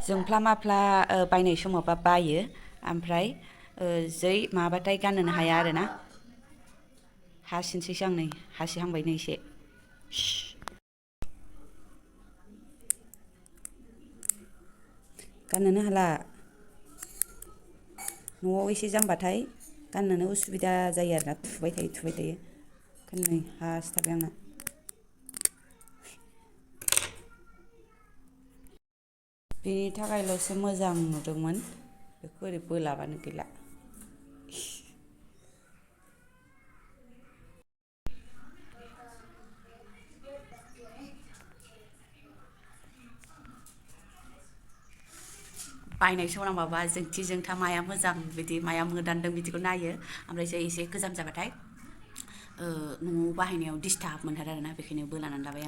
जोंफ्ला माफ्ला बायनाय समावबा बायो ओमफ्राय जै माबाथाय गाननोनो हाया आरोना हासिनसैसो आं नै हासिहांबाय नै एसे गाननोनो हाला न'आव एसे जामबाथाय गाननोनो उसुबिदा जायो आरोना थुबाय थायो ओंखायनो नै हासिथारबाय आंना बेनि थाखायल'सो मोजां नुदोंमोन बेखौ ओरै बोलाबानो गैला बायनाय सोनांबाबा जोंथि जोंथा माया मोजां बिदि माया मोदानदों बिदिखौ नायो ओमफ्रायसो एसे गोजाम जाबाथाय न'आव बाहायनायाव डिस्टार्ब मोनथारो आरोना बेखायनो बोलानानै लाबाय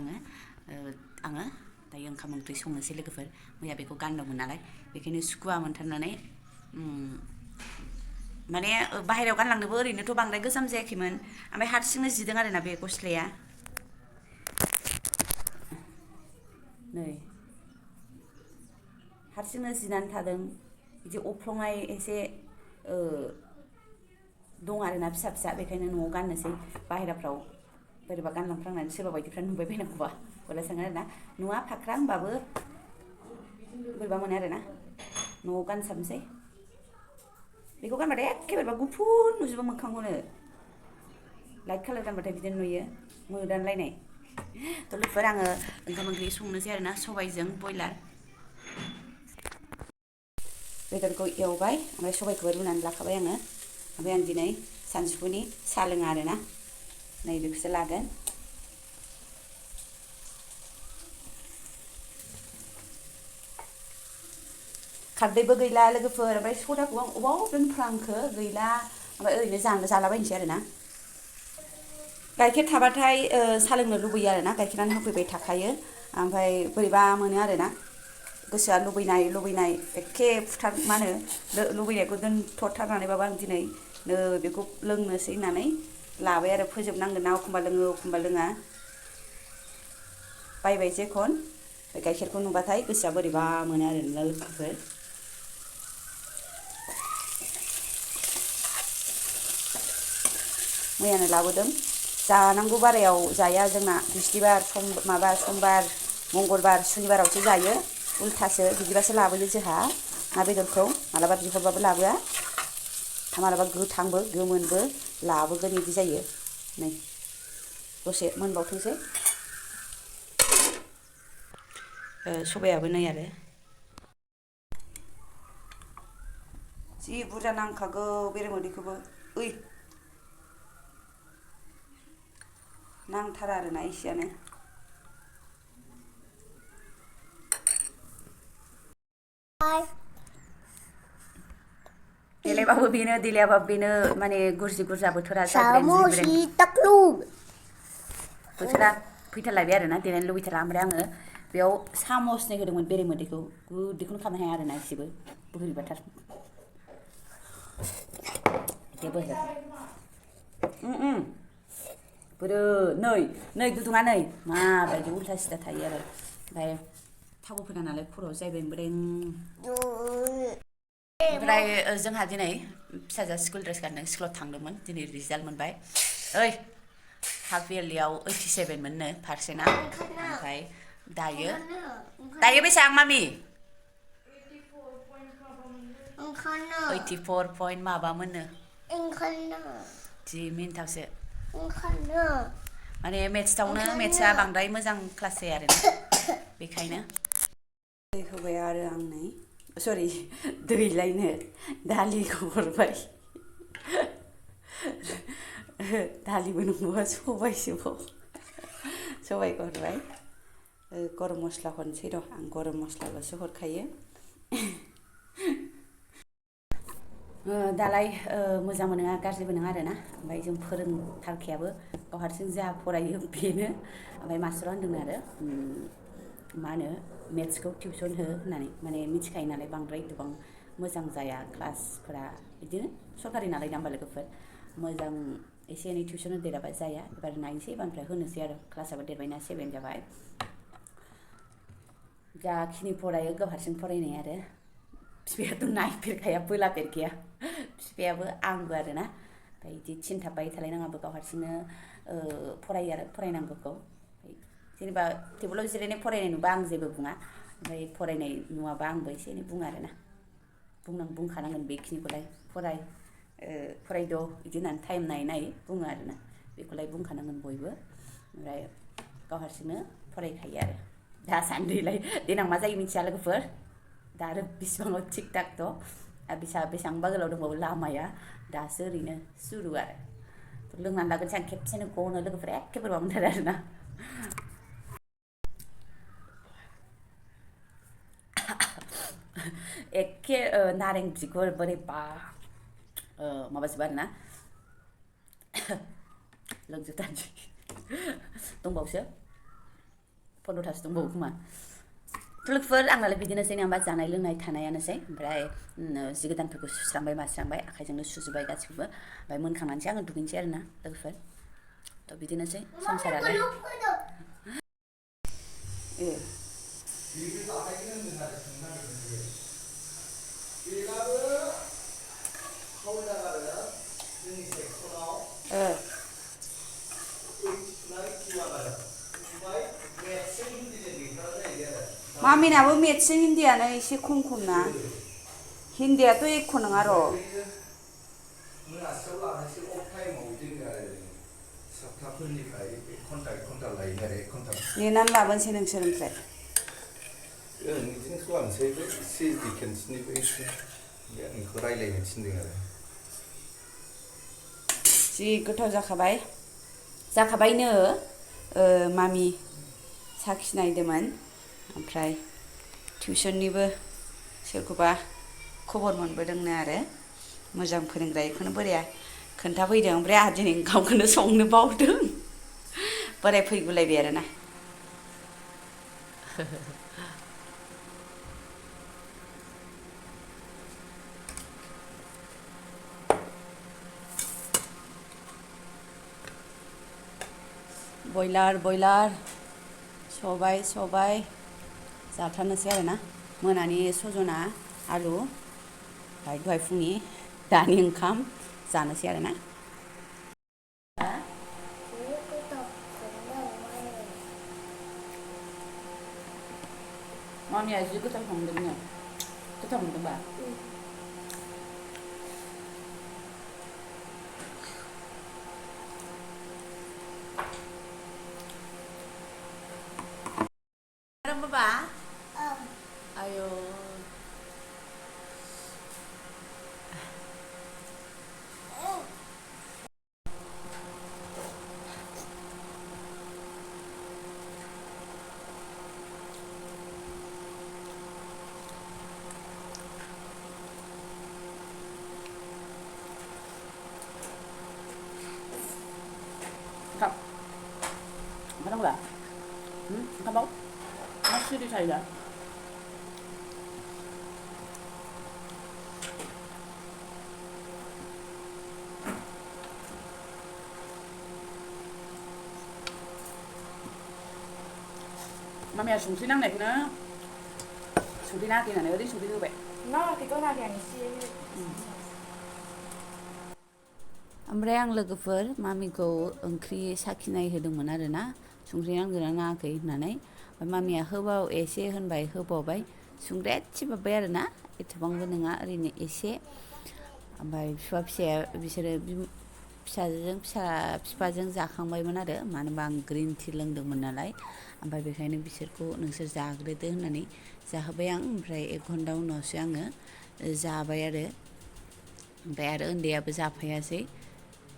आङो दायो ओंखाम ओंख्रि संनोसै लोगोफोर मैया बेखौ गानदोंमोन नालाय बेखायनो सुखुवा मोनथारनानै माने बाहेरायाव गानलांनोबो ओरैनोथ' बांद्राय गोजाम जायाखैमोन ओमफ्राय हारसिंनो जिदों आरोना बे गस्लाया नै हारसिंनो जिनानै थादों बिदि अफ्लंनाय एसे दं आरोना फिसा बेखायनो न'आव गाननोसै बाहेराफ्राव बोरैबा गानलांफ्रांनानै सोरबा बायदिफ्रा नुबाय बायनांगौबा बोला सोङो आरोना नुवा फाख्रा होनबाबो बोरैबा मोनो आरोना न'आव गानसाबनोसै बेखौ गानबाथाय एखे बोरैबा गुफुर नुजोबो मोखांखौनो लाइट कालार गानबाथाय बिदिनो नुयो मोदानलायनाय थ' लोगोफोर आङो ओंखाम ओंख्रि संनोसै आरोना सबायजों बयलार बेदरखौ एवबाय ओमफ्राय सबायखौबो रुनानै लाखाबाय आङो ओमफ्राय आं दिनै सानजौफुनि साहा लोङा आरोना नै बेखौसो लागोन खारदैबो गैला लोगोफोर ओमफ्राय सदाखौ आं अबाव दोनफ्रांखो गैला ओमफ्राय ओरैनो जालाबायनोसै आरोना गाइखेर थाबाथाय साहा लोंनो लुबैयो आरोना गाइखेरानो होफैबाय थाखायो ओमफ्राय बोरैबा मोनो आरोना गोसोआ लुबैनाय एखे फुथार मा होनो लुबैनायखौ दोनथ'थारनानैबाबो आं दिनै बेखौ लोंनोसै होननानै लाबाय आरो फोजोबनांगोन ना एखमबा लोङो एखमबा लोङा बायबाय जेखन गाइखेरखौ नुबाथाय गोसोआ बोरैबा मोनो आरो लोगोफोर मैयानो लाबोदों जानांगौ बारायाव जाया जोंना बिस्थिबार समबार मंगलबार सुनिबारावसो जायो उल्थासो बिदिबासो लाबोयो जोंहा ना बेदरखौ मालाबा बिहरबाबो लाबोआ मालाबा गोथांबो गोमोनबो लाबोगोन बिदि जायो नै दसे मोनबावथोंसै सबायाबो नै आरो जि बुरजा नांखागौ बेरेमोदैखौबो नांथारा आरोना एसेयानो देलायबाबो बेनो देलायाबाबो बेनो माने गुरजि गुरजा बोथोरा बोथोरा फैथारलायबाय आरोना देलायनो लुबैथारा ओमफ्राय आङो बेयाव सामसनै होदोंमोन बेरेमोदैखौ गुदैखौनो खालामनो हाया आरोना एसेबो बोरैबाथार जेबो बोरो नै गुदुङा नै माबायदि उल्था सिदा थायो आरो ओमफ्राय थाव फैना नालाय खर'आव जायब्रें ब्रें ओमफ्राय जोंहा दिनै फिसाजोआ स्कुल ड्रेस गानदों स्कुलाव थांदोंमोन दिनै रिजाल्ट मोनबाय हाफ इयारलियाव 87 मोननो पारसेन्टआ ओमफ्राय दायो बेसेबां मामि 84 पइन्ट माबा मोननो जि मिनिथावसो माने मेथ्सआ बांद्राय मोजां क्लास जाया आरोना बेखायनो दै होबाय आरो आं नै सरि दैलायनो दालिखौ हरबाय दालिबो नंबावा सबायखौ हरबाय गरम मस्ला हरनोसै र' आं गरम मस्लाल'सो हरखायो दालाय मोजांबो नङा गाज्रिबो नङा आरोना ओमफ्राय जों फोरोंथारखायाबो गाव हारसिं जा फरायो बेनो ओमफ्राय मास्टारा होनदों आरो मा होनो मेथ्सखौ टिउसन हो होननानै माने मिथिखायो नालाय बांद्राय गोबां मोजां जाया क्लासफोरा बिदिनो सरकारि नालाय ना होमबा लोगोफोर मोजां एसे एनै टिउसन होदेराबा जाया एबार नायनोसै एबारनिफ्राय होनोसै आरो क्लासाबो देरबायना 7 जाबाय जाखिनि फरायो गाव हारसिं फरायनाय आरो बिफायाथ' नायफेरखाया बोलाफेरखाया बिफायाबो आंबो आरोना ओमफ्राय बिदि थिनथाबबाय थालायनाङाबो गाव हारसिंनो फरायो आरो फरायनांगौखौ जेनेबा टेबोलाव जिरायनाय फरायनाय नुबा आं जेबो बुङा ओमफ्राय फरायनाय नुवाबा आंबो एसे एनै बुङो आरोना बुंखानांगोन बेखिनिखौलाय फरायद' बिदि होननानै टाइम नायै नायै बुङो आरोना बेखौलाय बुंखानांगोन बयबो ओमफ्राय गाव हारसिंनो फरायखायो आरो दासान्दिलाय देनां मा जायो मिथिया लोगोफोर दा आरो बिसिबाङाव थिक थाकथ' बेसेबांबा गोलाव दंबावो लामाया दासो ओरैनो सुरु आरो लोंनानै लागोनसै आं खेबसेनो गनो लोगोफोरा एखे बोरैबा मोनथारो आरोना एखे नारें बिगुर बोरैबा माबाजोबो आरोना लोंजोबथारनोसै दंबावोसो 15थासो दंबावो खोमा लोगोफोर आंनालाय बिदिनोसै नङा होमबा जानाय लोंनाय थानायानोसै ओमफ्राय जि गोदानफोरखौ सुस्रांबाय मास्रांबाय आखाइजोंनो सुजोबबाय गासिखौबो ओमफ्राय मोनखांनानैसो आङो दुगैनोसै आरोना लोगोफोर थ' बिदिनोसै संसारालाय मामिनाबो मेथ्सजों हिन्दीयानो एसे खम ना हिन्दीयाथ' एख' नङा र' मोनासेयाव लानोसै अफ टाइमाव बिदिनो आरो 7थाफोरनिफ्राय 1 घन्टा 1 घन्टा लायो आरो 1 घन्टा नेनानै लाबोनोसै नोंसोर ओमफ्राय बिदिनो खालामनोसै बे सिडि केन्टिननिबो एसे आंखौ रायज्लायनो थिनदों आरो जि गोथाव जाखाबायनो मामि साखिनायदोंमोन ओमफ्राय टिउसननिबो सोरखौबा खबर मोनबोदोंनो आरो मोजां फोरोंग्रा बेखौनो बोराया खोन्थाफैदों ओमफ्राय आंहा दिनै ओंखामखौनो संनो बावदों बोराय फैगुलायबाय आरोना बयलार सबाय जाथारनोसै आरोना मोनानि सजना आलु ओमफ्राय दहाय फुंनि दानि ओंखाम जानोसै आरोना मामिया जि गोथाव संदोंनो गोथाव मोनदोंबा Ba? Ayo. Không. Có đâu là? Không bóng. Nó chưa đi thầy rồi. Mami संख्रि नांनायखौ ना संख्रि नाङाखै होननानै ओरै संख्रि होबाय नाङाखैथ' नाङाखै आं एसे ओमफ्राय आं लोगोफोर मामिखौ ओंख्रि साखिनाय होदोंमोन आरोना संख्रि नांदोंना नाङाखै होननानै मामिया एसे होनबाय होबावबाय संख्रिया एसे बाब्बाय आरोना एथबांबो नङा ओरैनो एसे ओमफ्राय फिसाया बिसोरो फिफाजों जाखांबायमोन आरो मानो होनबा आं ग्रिन टि लोंदोंमोन नालाय ओमफ्राय बेखायनो बिसोरखौ नोंसोर जाग्रोदो होननानै जाहोबाय आं ओमफ्राय 1 घन्टा उनावसो आङो जाबाय आरो ओमफ्राय आरो उन्दैयाबो जाफायासै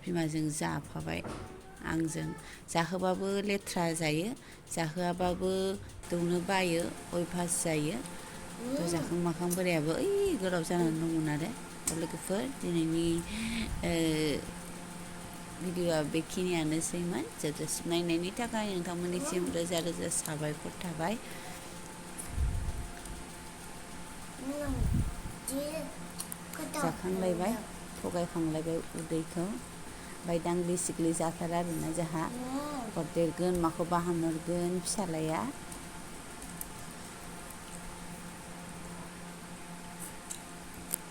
बिमाजों जाफाबाय आंजों जाहोबाबो लेथ्रा जायो जाहोआबाबो दौनो बायो अयभास जायो थ' जाखां माखां बोरायाबो गोलाव जानानै दंमोन आरो लोगोफोर दिनैनि भिडिअ'आ बेखिनियानोसैमोन जोबजासिम नायनायनि थाखाय नोंथांमोननिसिम रोजा रोजा साबायखर थाबाय जाखांलायबाय थगायखांलायबाय उदैखौ ओमफ्राय दांग्लि सिग्लि जाथारा आरोना जोंहा हरदेरगोन माखौबा हामहरगोन फिसालाया